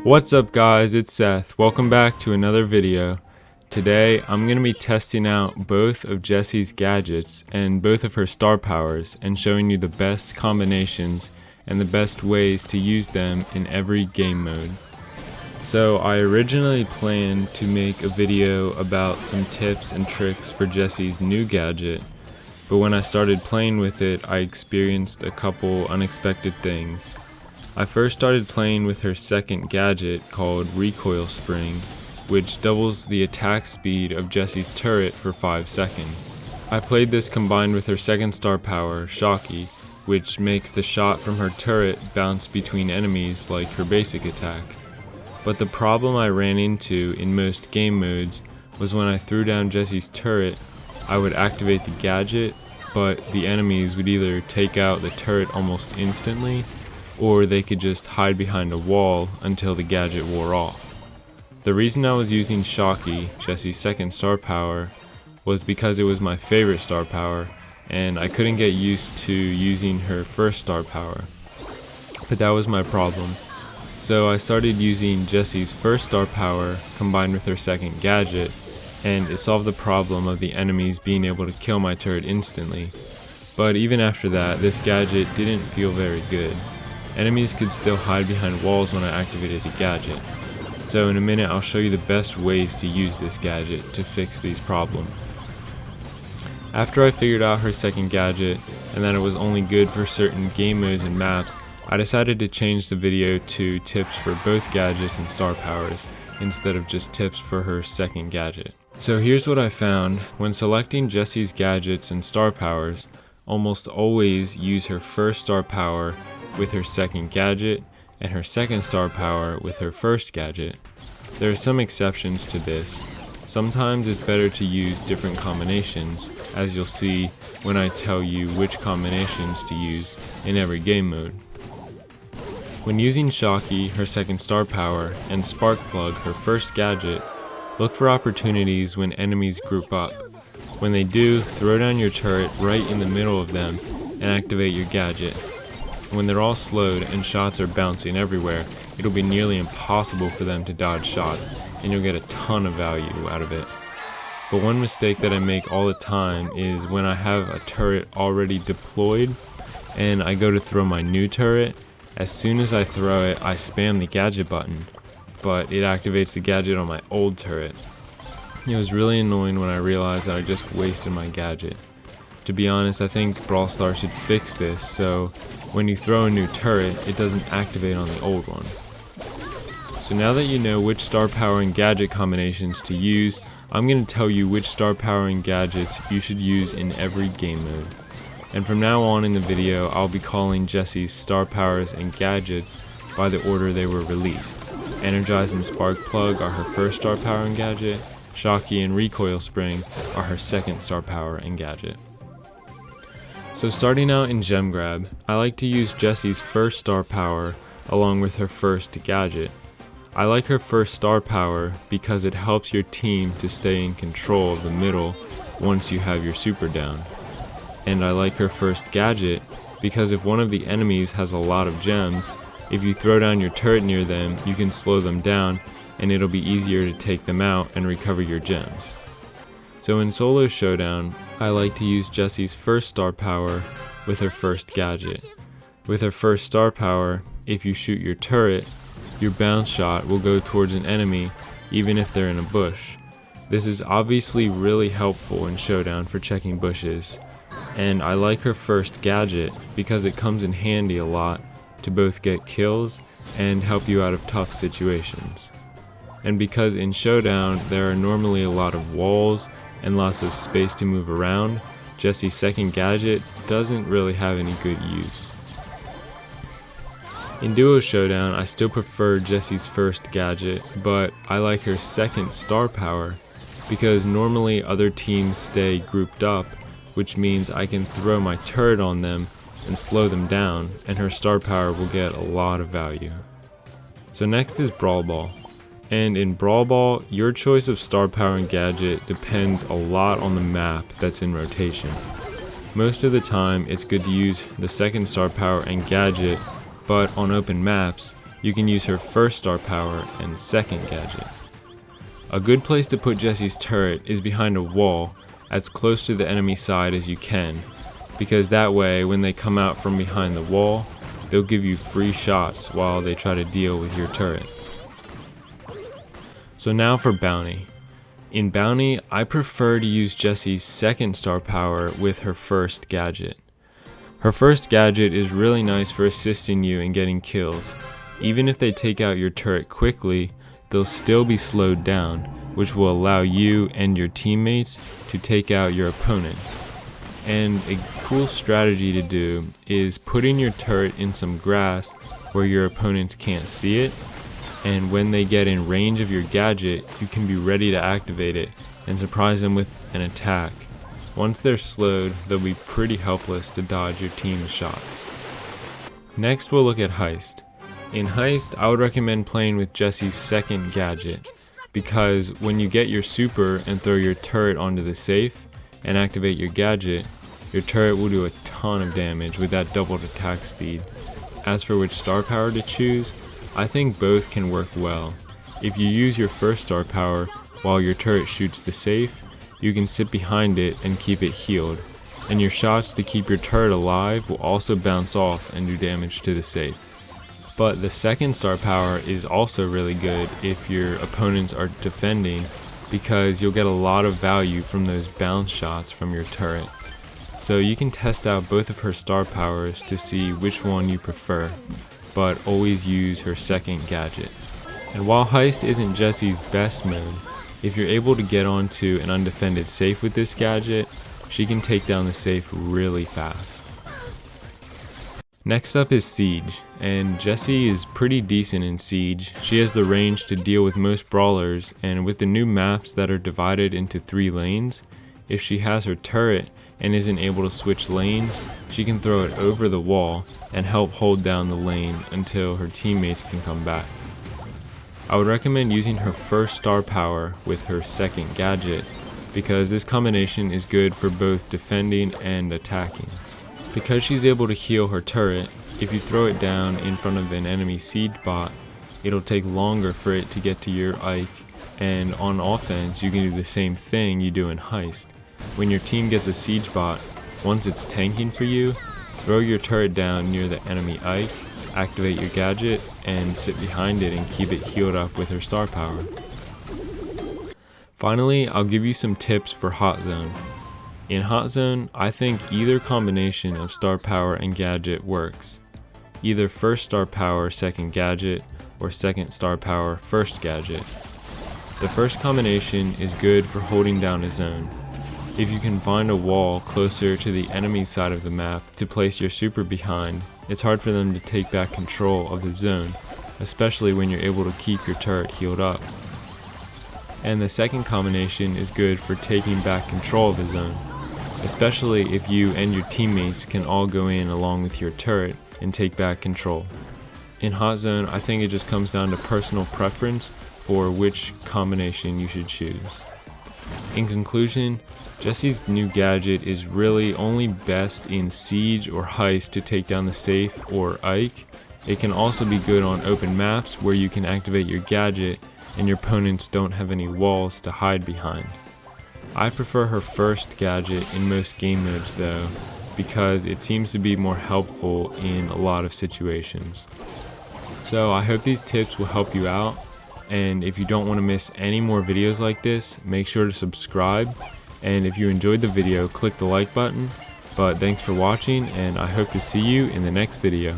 What's up guys, it's Seth. Welcome back to another video. Today I'm going to be testing out both of Jessie's gadgets and both of her star powers and showing you the best combinations and the best ways to use them in every game mode. So I originally planned to make a video about some tips and tricks for Jessie's new gadget, but when I started playing with it I experienced a couple unexpected things. I first started playing with her second gadget called Recoil Spring, which doubles the attack speed of Jessie's turret for 5 seconds. I played this combined with her second star power, Shocky, which makes the shot from her turret bounce between enemies like her basic attack. But the problem I ran into in most game modes was when I threw down Jessie's turret, I would activate the gadget, but the enemies would either take out the turret almost instantly, or they could just hide behind a wall until the gadget wore off. The reason I was using Shocky, Jessie's second star power, was because it was my favorite star power, and I couldn't get used to using her first star power. But that was my problem. So I started using Jessie's first star power combined with her second gadget, and it solved the problem of the enemies being able to kill my turret instantly. But even after that, this gadget didn't feel very good. Enemies could still hide behind walls when I activated the gadget. So in a minute I'll show you the best ways to use this gadget to fix these problems. After I figured out her second gadget and that it was only good for certain game modes and maps, I decided to change the video to tips for both gadgets and star powers instead of just tips for her second gadget. So here's what I found. When selecting Jessie's gadgets and star powers, almost always use her first star power with her second gadget and her second star power with her first gadget. There are some exceptions to this. Sometimes it's better to use different combinations, as you'll see when I tell you which combinations to use in every game mode. When using Shocky, her second star power, and Spark Plug, her first gadget, look for opportunities when enemies group up. When they do, throw down your turret right in the middle of them and activate your gadget. When they're all slowed and shots are bouncing everywhere, it'll be nearly impossible for them to dodge shots, and you'll get a ton of value out of it. But one mistake that I make all the time is when I have a turret already deployed and I go to throw my new turret, as soon as I throw it, I spam the gadget button, but it activates the gadget on my old turret. It was really annoying when I realized that I just wasted my gadget. To be honest, I think Brawl Stars should fix this, so when you throw a new turret, it doesn't activate on the old one. So now that you know which star power and gadget combinations to use, I'm going to tell you which star power and gadgets you should use in every game mode. And from now on in the video, I'll be calling Jessie's star powers and gadgets by the order they were released. Energize and Spark Plug are her first star power and gadget, Shocky and Recoil Spring are her second star power and gadget. So starting out in Gem Grab, I like to use Jessie's first star power along with her first gadget. I like her first star power because it helps your team to stay in control of the middle once you have your super down. And I like her first gadget because if one of the enemies has a lot of gems, if you throw down your turret near them, you can slow them down and it'll be easier to take them out and recover your gems. So in solo Showdown, I like to use Jessie's first star power with her first gadget. With her first star power, if you shoot your turret, your bounce shot will go towards an enemy even if they're in a bush. This is obviously really helpful in Showdown for checking bushes, and I like her first gadget because it comes in handy a lot to both get kills and help you out of tough situations. And because in Showdown there are normally a lot of walls and lots of space to move around, Jessie's second gadget doesn't really have any good use. In Duo Showdown, I still prefer Jessie's first gadget, but I like her second star power because normally other teams stay grouped up, which means I can throw my turret on them and slow them down, and her star power will get a lot of value. So next is Brawl Ball. And in Brawl Ball, your choice of star power and gadget depends a lot on the map that's in rotation. Most of the time, it's good to use the second star power and gadget, but on open maps, you can use her first star power and second gadget. A good place to put Jessie's turret is behind a wall as close to the enemy side as you can, because that way when they come out from behind the wall, they'll give you free shots while they try to deal with your turret. So now for Bounty. In Bounty, I prefer to use Jessie's second star power with her first gadget. Her first gadget is really nice for assisting you in getting kills. Even if they take out your turret quickly, they'll still be slowed down, which will allow you and your teammates to take out your opponents. And a cool strategy to do is putting your turret in some grass where your opponents can't see it, and when they get in range of your gadget, you can be ready to activate it and surprise them with an attack. Once they're slowed, they'll be pretty helpless to dodge your team's shots. Next, we'll look at Heist. In Heist, I would recommend playing with Jessie's second gadget, because when you get your super and throw your turret onto the safe and activate your gadget, your turret will do a ton of damage with that doubled attack speed. As for which star power to choose, I think both can work well. If you use your first star power while your turret shoots the safe, you can sit behind it and keep it healed, and your shots to keep your turret alive will also bounce off and do damage to the safe. But the second star power is also really good if your opponents are defending, because you'll get a lot of value from those bounce shots from your turret. So you can test out both of her star powers to see which one you prefer, but always use her second gadget. And while Heist isn't Jessie's best mode, if you're able to get onto an undefended safe with this gadget, she can take down the safe really fast. Next up is Siege, and Jessie is pretty decent in Siege. She has the range to deal with most brawlers, and with the new maps that are divided into 3 lanes, if she has her turret and isn't able to switch lanes, she can throw it over the wall and help hold down the lane until her teammates can come back. I would recommend using her first star power with her second gadget, because this combination is good for both defending and attacking. Because she's able to heal her turret, if you throw it down in front of an enemy siege bot, it'll take longer for it to get to your Ike, and on offense you can do the same thing you do in Heist. When your team gets a siege bot, once it's tanking for you, throw your turret down near the enemy Ike, activate your gadget, and sit behind it and keep it healed up with her star power. Finally, I'll give you some tips for Hot Zone. In Hot Zone, I think either combination of star power and gadget works. Either first star power, second gadget, or second star power, first gadget. The first combination is good for holding down a zone. If you can find a wall closer to the enemy side of the map to place your super behind, it's hard for them to take back control of the zone, especially when you're able to keep your turret healed up. And the second combination is good for taking back control of the zone, especially if you and your teammates can all go in along with your turret and take back control. In Hot Zone, I think it just comes down to personal preference for which combination you should choose. In conclusion, Jessie's new gadget is really only best in Siege or Heist to take down the safe or Ike. It can also be good on open maps where you can activate your gadget and your opponents don't have any walls to hide behind. I prefer her first gadget in most game modes though, because it seems to be more helpful in a lot of situations. So I hope these tips will help you out, and if you don't want to miss any more videos like this, make sure to subscribe, and if you enjoyed the video, click the like button. But thanks for watching, and I hope to see you in the next video.